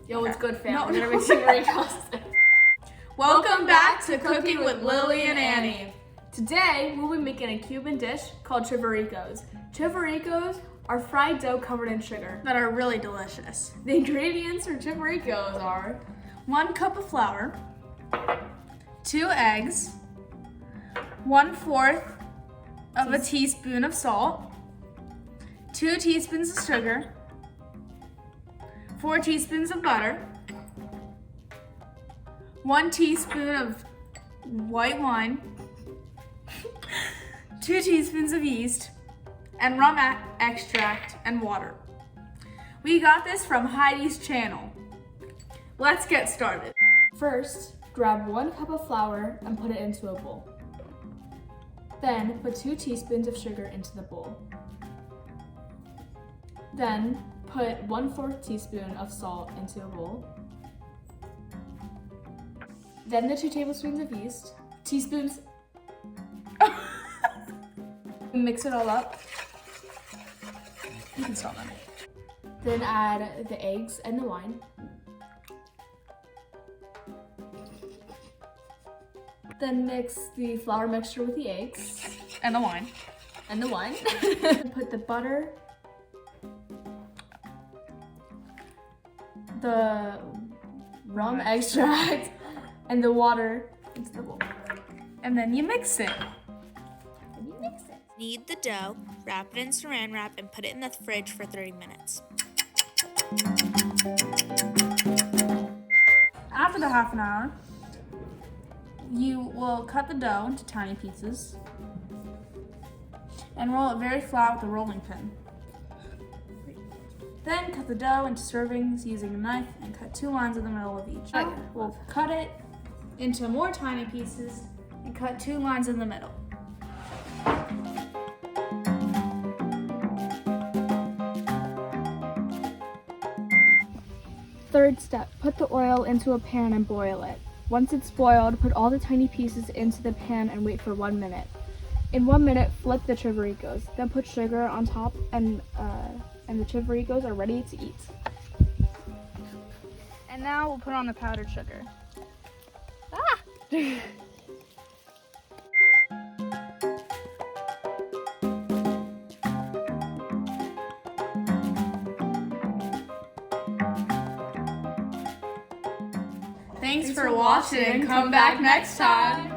Yo, it's good, fam. No, We're gonna no. make Chivaricos. Welcome back to Cooking with Lily and Annie. Today, we'll be making a Cuban dish called Chivaricos. Chivaricos are fried dough covered in sugar. That are really delicious. The ingredients for Chivaricos are 1 cup of flour, 2 eggs, 1/4 of a teaspoon of salt, 2 teaspoons of sugar, 4 teaspoons of butter, 1 teaspoon of white wine, 2 teaspoons of yeast, and rum extract and water. We got this from Heidi's channel. Let's get started. first, grab 1 cup of flour and put it into a bowl. Then, put 2 teaspoons of sugar into the bowl. Then, put 1/4 teaspoon of salt into a bowl. Then the 2 tablespoons of yeast, teaspoons. Mix it all up. You can stop that. Then add the eggs and the wine. Then mix the flour mixture with the eggs And the wine. and the wine. Put the butter, the rum extract, and the water into the bowl. And then you mix it. And you mix it. Knead the dough, wrap it in saran wrap, and put it in the fridge for 30 minutes. After the half an hour, you will cut the dough into tiny pieces and roll it very flat with a rolling pin. Then cut the dough into servings using a knife and cut 2 lines in the middle of each. We'll cut it into more tiny pieces and cut 2 lines in the middle. Third step, put the oil into a pan and boil it. Once it's boiled, put all the tiny pieces into the pan and wait for 1 minute. In 1 minute, flip the Chivaricos, then put sugar on top and the Chivaricos are ready to eat. And now we'll put on the powdered sugar. Thanks for watching. Come back next time.